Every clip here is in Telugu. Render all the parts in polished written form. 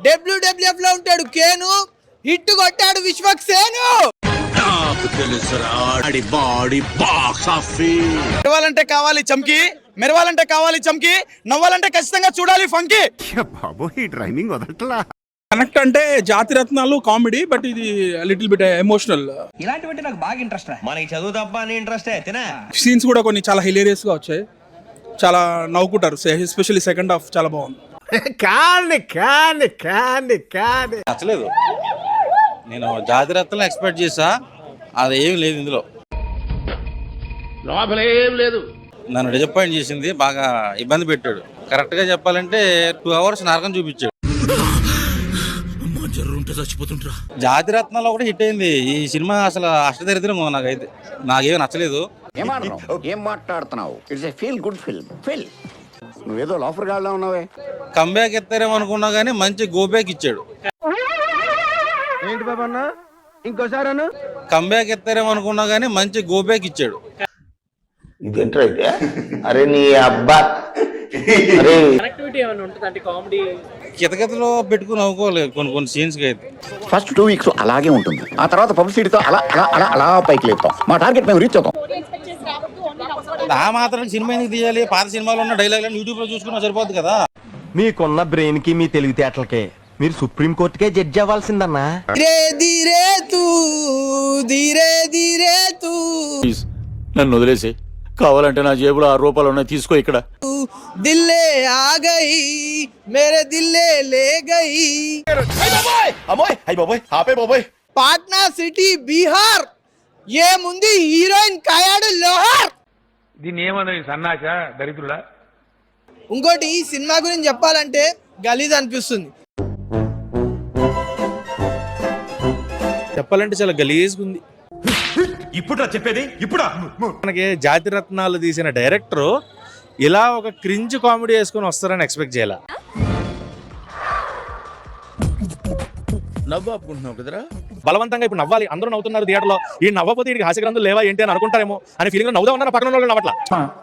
WWF లో ఉంటాడు కేను, హిట్ కొట్టాడు విశ్వక్సేను. మెరవాలంటే కావాలి చమ్కి, మెరవాలంటే కావాలి చమ్కి, నవ్వాలంటే ఖచ్చితంగా చూడాలి ఫంకి. బాబు ఈ డ్రైవింగ్ వదలట్లా. కనెక్ట్ అంటే జాతి రత్నాలు కామెడీ, బట్ ఇది లిటిల్ బిట్ ఎమోషనల్. ఇలాంటివంటే నాకు బాగా ఇంట్రెస్ట్. మనకి చదువు తప్ప అని ఇంట్రెస్ట్ అయితేనా. సీన్స్ కూడా కొన్ని చాలా హిలేరియస్ గా వచ్చాయి, చాలా నవ్వుకుంటారు. ఎస్పెషల్లీ సెకండ్ హాఫ్ చాలా బాగుంది. నచ్చలేదు. నేను జాతి రత్నాలు ఎక్స్పెక్ట్ చేసా, అది ఏం లేదు ఇందులో. లోపలేం లేదు. నన్ను డిసప్పాయింట్ చేసింది, బాగా ఇబ్బంది పెట్టాడు. కరెక్ట్ గా చెప్పాలంటే 2 hours నరకం చూపించాడు. జాతి రత్నాలు కూడా హిట్ అయింది. ఈ సినిమా అసలు అష్టదరిద్రం. నాకేమీ నచ్చలేదు. ఏం మాట్లాడుతున్నావు? It's a feel good film. నువ్వేదో లోఫర్ గాడ్లా ఉన్నావే. కంబ్యాక్ ఎత్తారేమో అనుకున్నా గానీ మంచి గోబ్యాక్ ఇచ్చాడు. ఏంటి బాబా అన్న, ఇంకోసారి కంబ్యాక్ ఎత్తారేమో అనుకున్నా గానీ మంచి గోబ్యాక్ ఇచ్చాడు. ఇదేంట్రా అయితే? అరే నీ అబ్బా, కితకితలో పెట్టుకుని నవ్వుకోలేదు కొన్ని సీన్స్ కి అయితే. ఫస్ట్ 2 weeks అలాగే ఉంటుంది. ఆ తర్వాత పబ్లిసిటీతో అలా అలా అలా అలా పైకి లేపుతాం. మా టార్గెట్ మేము రీచ్ అవుతాం. ఆ మాత్రం సినిమా ఎందుకు తీయాలి? పాత సినిమాలో ఉన్న డైలాగ్ యూట్యూబ్ లో చూసుకున్నా సరిపోద్ది కదా. మీకున్న బ్రెయిన్ కి మీ తెలివితేటలకే మీరు సుప్రీం కోర్టుకే జడ్జి అవ్వాల్సిందన్నా. నన్ను వదిలేసి, కావాలంటే నా జేబులో 6 రూపాయలు ఉన్నాయి, తీసుకో. ఇక్కడ దిల్లే ఆ గయి మేరే దిల్లే లే గయి. పాట్నా సిటీ బీహార్ ఏముంది, హీరోయిన్ కాయాడు లోహార్. దీన్ని ఏమన్నా సన్నాస దరిద్రుడా. ఇంకోటి ఈ సినిమా గురించి చెప్పాలంటే గలీజ్ అనిపిస్తుంది. చెప్పాలంటే చాలా గలీజ్గా ఉంది. ఇప్పుడు చెప్పేది ఇప్పుడు మనకి జాతి రత్నాలు తీసిన డైరెక్టర్ ఇలా ఒక క్రింజ్ కామెడీ వేసుకొని వస్తారని ఎక్స్పెక్ట్ చేయాల. నవ్వు ఆపుకుంటున్నావు కదరా. బలవంతంగా ఇప్పుడు నవ్వాలి, అందరూ నవ్వుతున్నారు థియేటర్లో, ఈ నవ్వపోతే వీడికి హాస్యగ్రంథులు లేవా ఏంటి అని అనుకుంటారేమో అని ఫీలింగ్ నవ్వుదా ఉన్నారు. పక్కన వాళ్ళు నవ్వట్లా.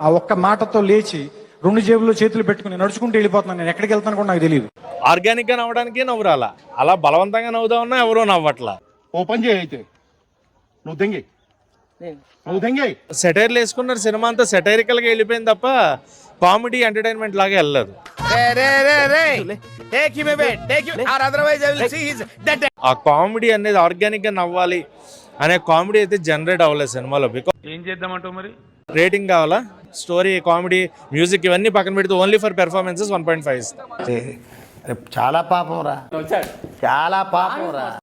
ఆ ఒక్క మాటతో లేచి 2 జేబుల్లో చేతులు పెట్టుకుని నడుచుకుంటూ వెళ్ళిపోతున్నాను. నేను ఎక్కడికి వెళ్తాను కూడా నాకు తెలియదు. ఆర్గానిక్ గా నవ్వడానికి నవ్వు రాలా, అలా బలవంతంగా నవ్వుదా ఉన్నా ఎవరో నవ్వట్లా. ఓపెన్ చేయి అయితే. నువ్వు దెంగి సెటైర్లు వేసుకున్నారు. సినిమా అంతా సెటైరికల్ గా వెళ్ళిపోయింది తప్ప కామెడీ ఎంటర్టైన్మెంట్ లాగా వెళ్ళదు. ఆ కామెడీ అనేది ఆర్గానిక్ గా నవ్వాలి అనే కామెడీ అయితే జనరేట్ అవ్వలేదు సినిమాలో. బికాస్ ఏం చేద్దామంటావు మరి? రేటింగ్ కావాలా? స్టోరీ, కామెడీ, మ్యూజిక్ ఇవన్నీ పక్కన పెడితే ఓన్లీ ఫర్ పెర్ఫార్మెన్సెస్ 1.5. చాలా పాపం రా, చాలా పాపం రా.